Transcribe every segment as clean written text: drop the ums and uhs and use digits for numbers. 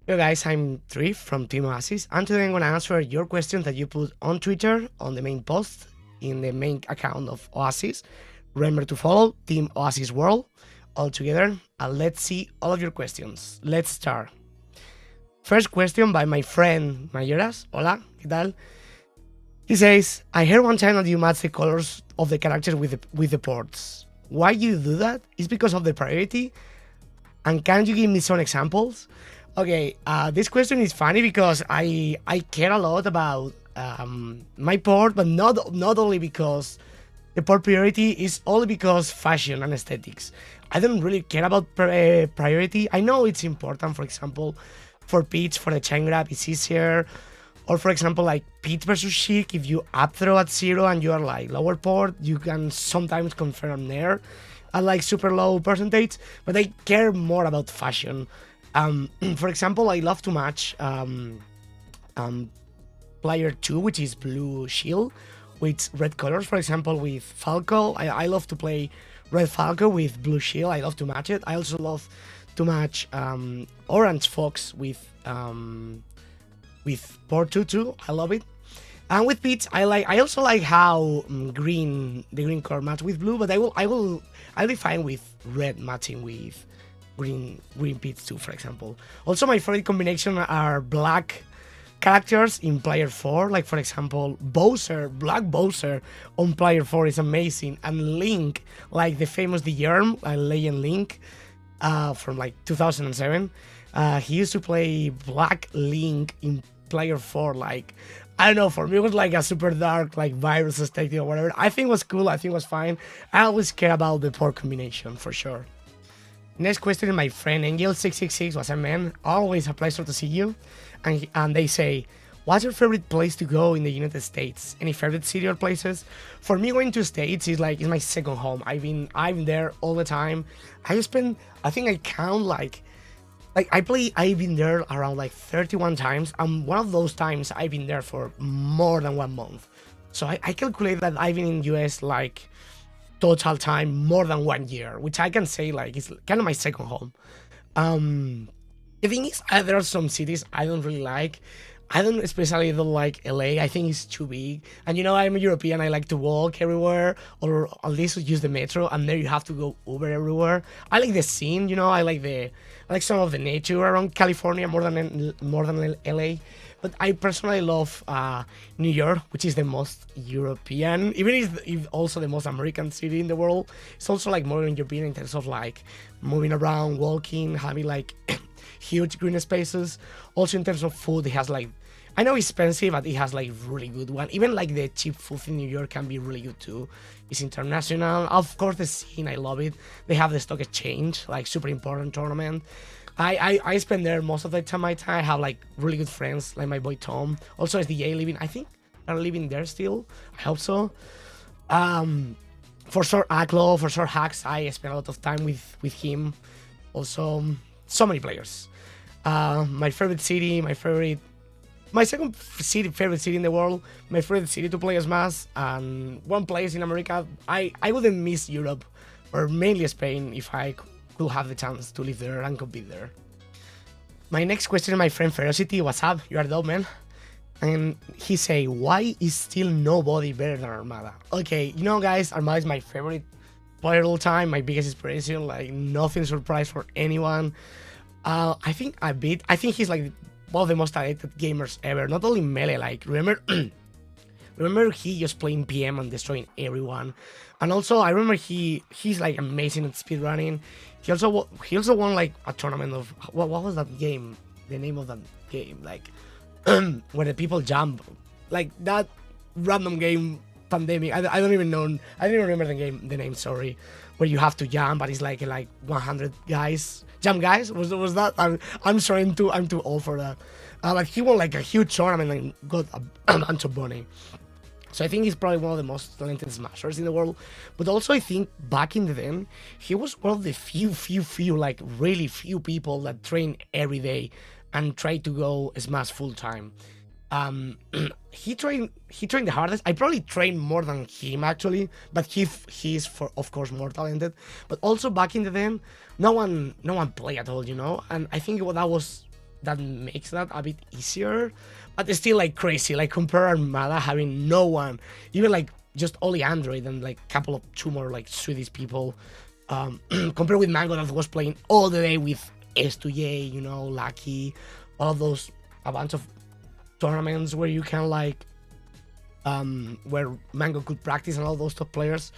Hello guys, I'm Trif from Team Oasis, and today I'm going to answer your question that you put on Twitter on the main post in the main account of Oasis. Remember to follow Team Oasis World all together, and let's see all of your questions. Let's start. First question by my friend Mayeras. Hola, ¿qué tal? He says, I heard one time that you match the colors of the characters with the ports. Why you do that? Is because of the priority? And can you give me some examples? Okay, this question is funny because I care a lot about my port, but not only because the port priority is only because fashion and aesthetics. I don't really care about priority. I know it's important, for example, for pitch, for the chain grab, it's easier. Or for example, like pitch versus chic, if you up throw at 0 and you are like lower port, you can sometimes confirm there at like super low percentage, but I care more about fashion. For example, I love to match player 2, which is blue shield, with red colors. For example, with Falco, I love to play red Falco with blue shield. I love to match it. I also love to match orange Fox with port 2 too. I love it. And with Peach, I also like how the green color match with blue, but I'll be fine with red matching with green Peach too, for example. Also, my favorite combination are black characters in player 4, like for example Bowser, black Bowser on player 4 is amazing, and Link, like the famous The Yerm, Legend Link from like 2007. He used to play black Link in player 4, like I don't know, for me it was like a super dark like virus aesthetic or whatever. I think it was cool, I think it was fine. I always care about the port combination for sure. Next question, my friend Angel666, what's up man? Always a pleasure to see you. And they say, what's your favorite place to go in the United States? Any favorite city or places? For me, going to States is like, it's my second home. I'm there all the time. I think I count like I've been there around like 31 times, and one of those times I've been there for more than 1 month. So I calculate that I've been in US like total time more than 1 year, which I can say like it's kind of my second home. The thing is, there are some cities I don't really like. I don't like LA. I think it's too big. And I'm a European. I like to walk everywhere, or at least use the metro. And there you have to go Uber everywhere. I like the scene. I like some of the nature around California more than LA. But I personally love New York, which is the most European, even if also the most American city in the world. It's also like more European in terms of like moving around, walking, having like huge green spaces. Also in terms of food, it has like, I know it's expensive, but it has like really good one. Even like the cheap food in New York can be really good too. It's international. Of course, the scene, I love it. They have the stock exchange, like super important tournament. I spend there most of the time. I have like really good friends, like my boy Tom. Also, SDJ living, I think are living there still. I hope so. For sure, Aklo, for sure, Hacks. I spend a lot of time with him. Also, so many players. My favorite city, my second favorite city in the world, my favorite city to play Smash, and one place in America. I wouldn't miss Europe, or mainly Spain, if I could have the chance to live there and compete there. My next question is my friend Ferocity. What's up? You are dope, man. And he say, why is still nobody better than Armada? Okay, guys, Armada is my favorite player all time, my biggest inspiration, like nothing surprise for anyone. I think he's like one of the most talented gamers ever, not only melee, like remember he just playing PM and destroying everyone. And also I remember he's like amazing at speedrunning. He also won like a tournament of what was that game? The name of that game, like where the people jump, like that random game pandemic. I don't even know. I don't even remember the name. Sorry, where you have to jump, but it's like 100 guys, jump guys. Was that? I'm sorry. I'm too old for that. But he won like a huge tournament and got a bunch of money. So I think he's probably one of the most talented smashers in the world. But also I think back in the day, he was one of the few, like really few people that train every day and try to go smash full time. He trained the hardest. I probably trained more than him actually, but he's of course more talented. But also back in the day, no one played at all, and I think that was that makes that a bit easier, but it's still like crazy. Like compare Armada having no one, even like just only Android and like couple of two more like Swedish people. Compared with Mango that was playing all the day with S2J, you know, Lucky, all of those, a bunch of tournaments where you can like where Mango could practice and all those top players.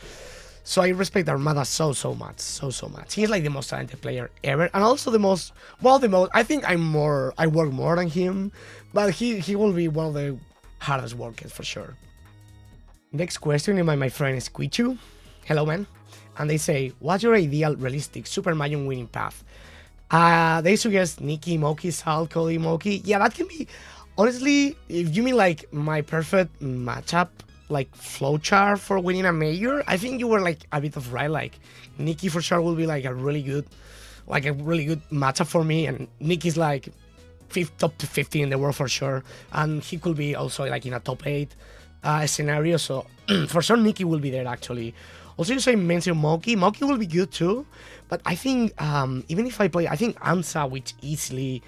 So I respect Armada so much, so much. He's like the most talented player ever, and also the most, well, the most. I think I work more than him, but he will be one of the hardest workers for sure. Next question is by my friend Squichu. Hello, man. And they say, what's your ideal realistic Super Mario winning path? They suggest Nikki, Moki, Sal, Cody, Moki. Yeah, that can be. Honestly, if you mean like my perfect matchup, like flowchart for winning a major, I think you were like a bit of right. Like Nikki for sure will be like a really good matchup for me, and Nikki's like top 50 in the world for sure, and he could be also like in a top 8 scenario. So for sure Nikki will be there actually. Also, you say mention Moki. Moki will be good too, but I think even if I play, I think Amsa, which easily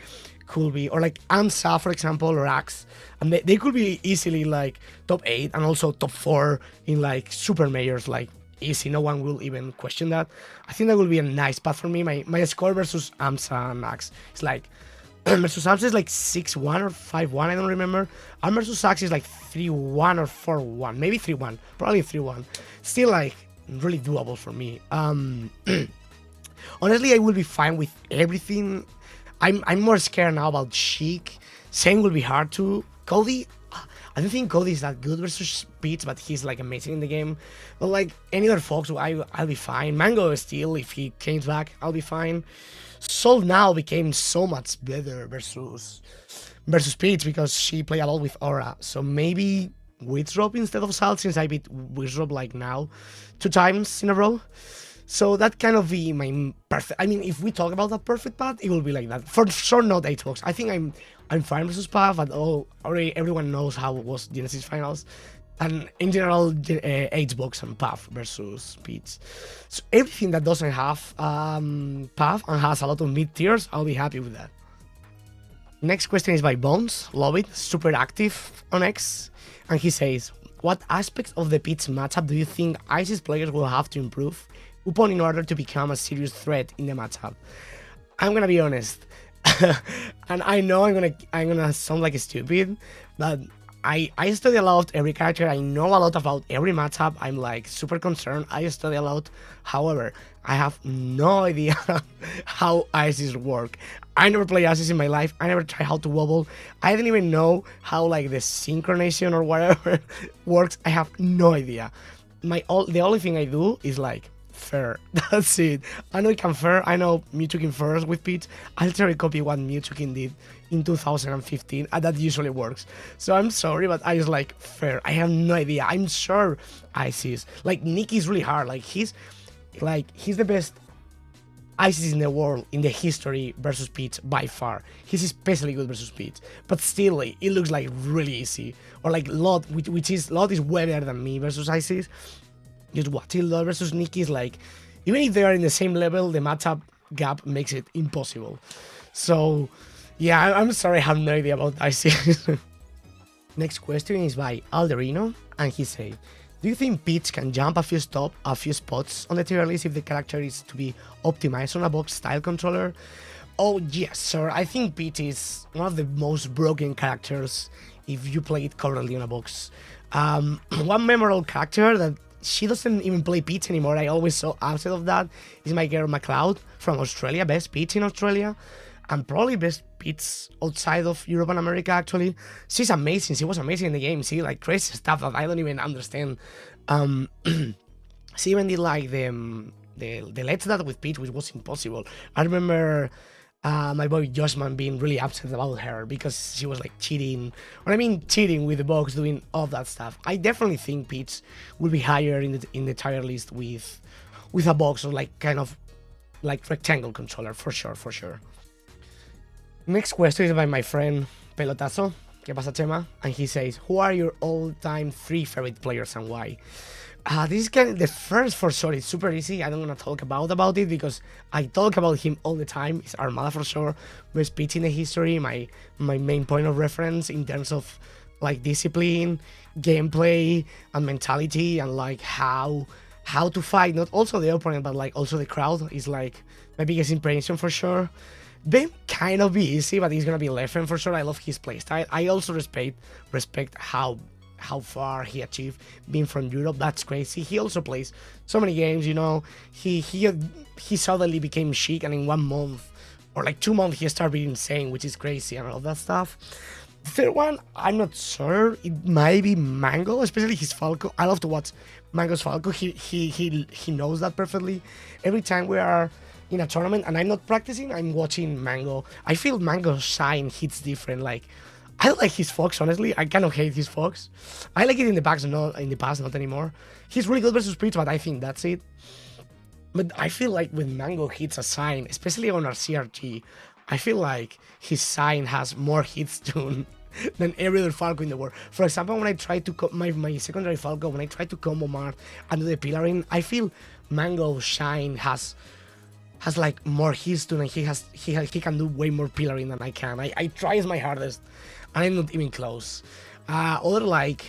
could be, or like Amsa, for example, or Axe, and they could be easily like top 8 and also top 4 in like super majors, like easy. No one will even question that. I think that will be a nice path for me. My score versus Amsa and Axe is like versus Amsa is like 6-1 or 5-1, I don't remember. And versus Axe is like 3-1 or 4-1, maybe 3-1, probably 3-1. Still like really doable for me. Honestly, I will be fine with everything. I'm more scared now about Sheik. Same will be hard too. Cody, I don't think Cody is that good versus Beats, but he's like amazing in the game. But like any other folks, I'll be fine. Mango still, if he came back, I'll be fine. Sol now became so much better versus Beats because she played a lot with Aura. So maybe Withdrop instead of Salt, since I beat Withdrop like now 2 times in a row. So that kind of be my perfect. I mean, if we talk about that perfect path, it will be like that. For sure, not Atox. I think I'm fine versus Path, but already everyone knows how it was Genesis finals, and in general, Xbox and Path versus Beats. So everything that doesn't have Path and has a lot of mid tiers, I'll be happy with that. Next question is by Bones. Love it. Super active on X, and he says, what aspects of the Beats matchup do you think Isis players will have to improve upon in order to become a serious threat in the matchup? I'm gonna be honest, and I know I'm gonna sound like stupid, but I study a lot every character. I know a lot about every matchup. I'm like super concerned. I study a lot. However, I have no idea how Isis work. I never played Isis in my life. I never tried how to wobble. I didn't even know how like the synchronization or whatever works. I have no idea. The only thing I do is like fair. That's it. I know it can fair. I know Mewtwo first with Peach. I'll try to copy what Mewtwo did in 2015, and that usually works. So I'm sorry, but I just like fair. I have no idea. I'm sure Isis. Like Nick is really hard. Like he's the best Isis in the world in the history versus Peach by far. He's especially good versus Peach, but still like, it looks like really easy. Or like Lot, which is Lot is way better than me versus Isis. Just watching Lot versus Nikki is like, even if they are in the same level, the matchup gap makes it impossible. So, yeah, I'm sorry, I have no idea about Isis. Next question is by Alderino, and he says, do you think Peach can jump a few spots on the tier list if the character is to be optimized on a box style controller? Oh yes, sir. I think Peach is one of the most broken characters if you play it currently on a box. One memorable character that she doesn't even play Peach anymore, I always saw upset of that, is my girl McLeod from Australia, best Peach in Australia, and probably best Peach outside of Europe and America actually. She's amazing, she was amazing in the game, she like crazy stuff that I don't even understand. She even did like the Let's Dance with Peach, which was impossible. I remember my boy Joshman being really upset about her because she was like cheating, or I mean cheating with the box, doing all that stuff. I definitely think Peach will be higher in the tier list with a box or like kind of like rectangle controller for sure. Next question is by my friend Pelotazo. ¿Qué pasa, Chema? And he says, who are your all-time 3 favorite players and why? This is kind of the first for sure. It's super easy. I don't want to talk about it because I talk about him all the time. It's Armada for sure. We're speaking the history, my main point of reference in terms of like discipline, gameplay, and mentality, and like how to fight. Not also the opponent, but like also the crowd is like my biggest impression for sure. Then kind of be easy, but he's gonna be Leffen for sure. I love his playstyle. I also respect how far he achieved being from Europe. That's crazy. He also plays so many games, you know. He suddenly became chic, and in 1 month or like 2 months he started being insane, which is crazy and all that stuff. The third one, I'm not sure. It might be Mango, especially his Falco. I love to watch Mango's Falco. He knows that perfectly. Every time we are in a tournament and I'm not practicing, I'm watching Mango. I feel Mango's shine hits different. Like I like his Fox, honestly. I kind of hate his Fox. I like it in the past, not anymore. He's really good versus Spirits, but I think that's it. But I feel like when Mango hits a sign, especially on our CRG, I feel like his sign has more hits than every other Falco in the world. For example, when I try to my secondary Falco, when I try to combo Mart and do the pillaring, I feel Mango Shine has like more hits to, and he can do way more pillaring than I can. I try my hardest, and I'm not even close. Other like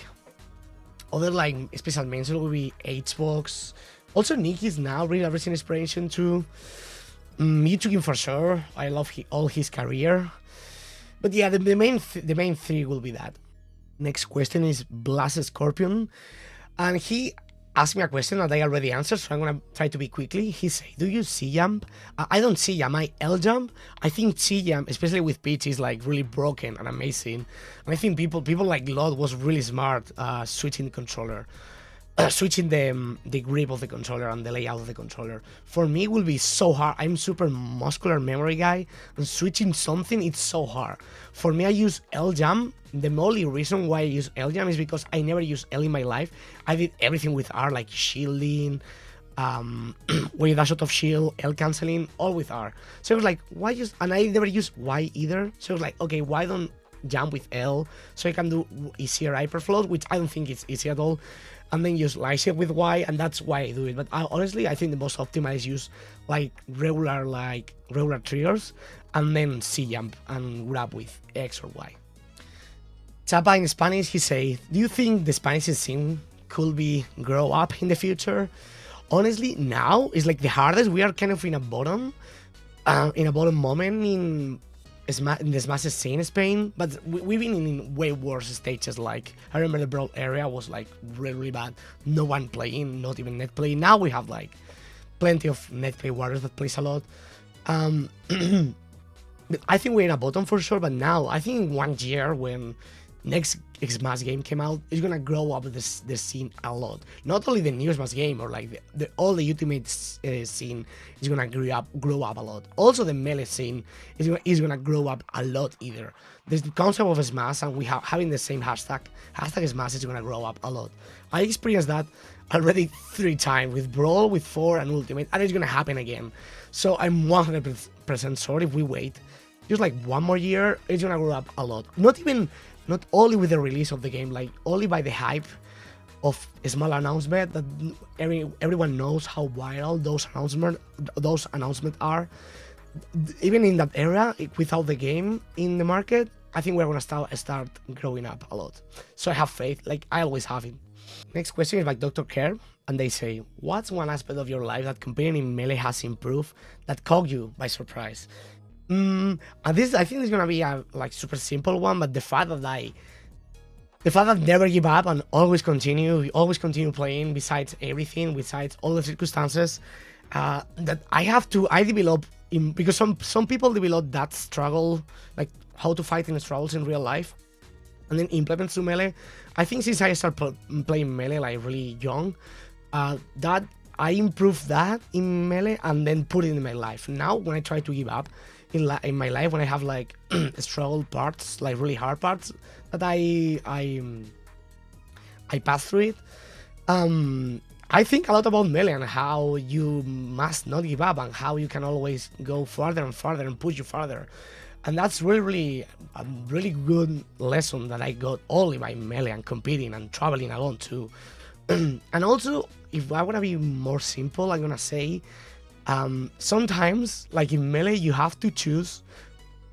special mention will be Hbox. Also, Nick is now really averaging inspiration too. Mewtwo for sure. I love all his career. But yeah, the main three will be that. Next question is Blast Scorpion, and he asked me a question that I already answered, so I'm gonna try to be quickly. He said, "Do you C jump?" I don't C jump. I L jump. I think C jump, especially with Peach, is like really broken and amazing. And I think people like Lot was really smart switching the controller. Switching the grip of the controller and the layout of the controller. For me, it will be so hard. I'm super muscular memory guy, and switching something, it's so hard. For me, I use L jump. The only reason why I use L jump is because I never used L in my life. I did everything with R, like shielding, when you dash out of shield, L canceling, all with R. So it was like, why use? And I never use Y either. So it was like, okay, why don't jump with L so I can do easier hyperflows, which I don't think it's easy at all. And then use light shield with Y, and that's why I do it. But honestly, I think the most optimized use like regular triggers, and then C jump and grab with X or Y. Chapa in Spanish, he said, "Do you think the Spanish scene could be grow up in the future?" Honestly, now is like the hardest. We are kind of in a bottom moment in the Smash scene in Spain, but we've been in way worse stages. Like I remember the Brawl area was like really bad. No one playing, not even net play. Now we have like plenty of net play warriors that plays a lot. I think we're in a bottom for sure, but now I think in 1 year when next Smash game came out, it's gonna grow up the scene a lot. Not only the new Smash game or like all the Ultimate scene is gonna grow up a lot. Also the Melee scene is gonna grow up a lot either. There's the concept of Smash, and we having the same hashtag Smash is gonna grow up a lot. I experienced that already 3 times with Brawl, with 4, and Ultimate, and it's gonna happen again. So I'm 100% sure if we wait just like 1 more year, it's gonna grow up a lot. Not only with the release of the game, like only by the hype of a small announcement that everyone knows how viral those announcements are. Even in that era, without the game in the market, I think we're gonna start growing up a lot. So I have faith, like I always have it. Next question is by Dr. Care, and they say, "What's one aspect of your life that competing in Melee has improved that caught you by surprise?" And this, I think, is gonna be a like super simple one, but the fact that never give up and always continue playing, besides everything, besides all the circumstances, that I develop because some people develop that struggle, like how to fight in struggles in real life, and then implement through Melee. I think since I started playing Melee like really young, that I improved that in Melee and then put it in my life. Now when I try to give up in my life, when I have like struggle parts, like really hard parts that I pass through it, I think a lot about Melee and how you must not give up and how you can always go farther and farther and push you farther. And that's really a really good lesson that I got only by Melee and competing and traveling alone too. And also, if I want to be more simple, I'm gonna say sometimes, like in melee, you have to choose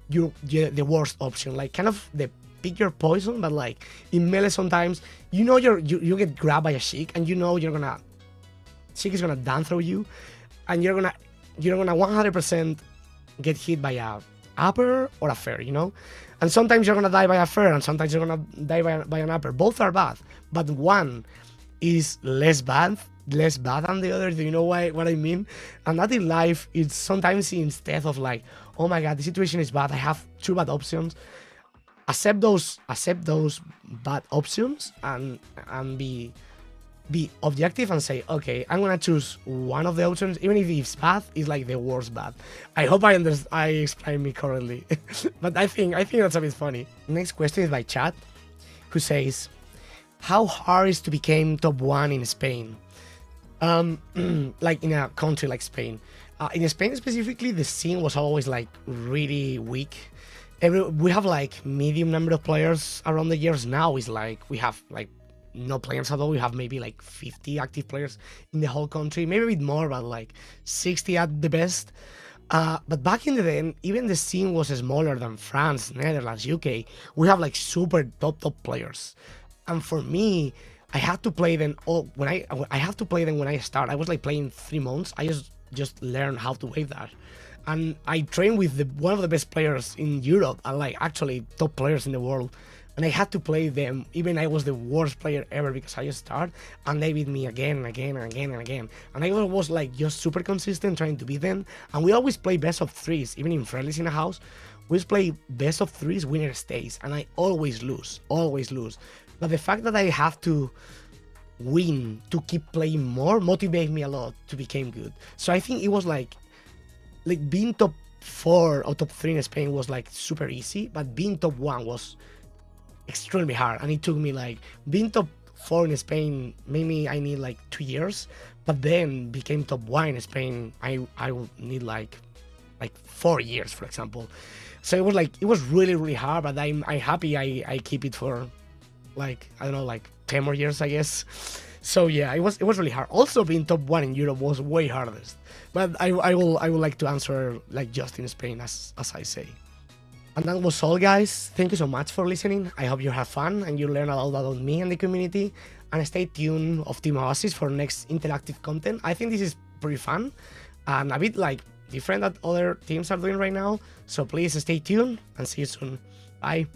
the worst option, like kind of the pick your poison. But like in melee, sometimes you get grabbed by a Sheik, and Sheik is gonna dance through you, and you're gonna 100% get hit by a upper or a fair, and sometimes you're gonna die by a fair, and sometimes you're gonna die by an upper. Both are bad, but one is less bad than the other. Do you know what I mean? And that in life, it's sometimes instead of like, oh my god, the situation is bad, I have two bad options. Accept those bad options, and be objective and say, okay, I'm gonna choose one of the options, even if it's bad, it's like the worst bad. I hope I explained me correctly, but I think that's a bit funny. Next question is by chat, who says, how hard is to become top one in Spain? Like in a country like Spain. In Spain specifically, the scene was always like really weak. We have like medium number of players around the years. Now is like we have like no players at all. We have maybe like 50 active players in the whole country, maybe a bit more, but like 60 at the best. But back in the day, even the scene was smaller than France, Netherlands, UK. We have like super top players. And for me, I had to play them when I start. I was like playing 3 months. I just learned how to wave that, and I trained with one of the best players in Europe, and like actually top players in the world. And I had to play them, even I was the worst player ever, because I just started, and they beat me again and again and again and again. And I was like just super consistent trying to beat them. And we always play best of threes, even in friendlies in a house. We just play best of threes, winner stays, and I always lose. But the fact that I have to win to keep playing more motivated me a lot to become good. So I think it was like being top 4 or top 3 in Spain was like super easy, but being top 1 was extremely hard. And it took me like being top 4 in Spain, maybe I need like 2 years, but then became top 1 in Spain, I would need like 4 years, for example. So it was really hard, but I'm happy I keep it for like, I don't know, like 10 more years, I guess. So yeah, it was really hard. Also being top 1 in Europe was way hardest. But I would like to answer like just in Spain, as I say. And that was all, guys. Thank you so much for listening. I hope you have fun and you learn a lot about me and the community. And stay tuned of Team Oasis for next interactive content. I think this is pretty fun and a bit like different that other teams are doing right now. So please stay tuned and see you soon. Bye.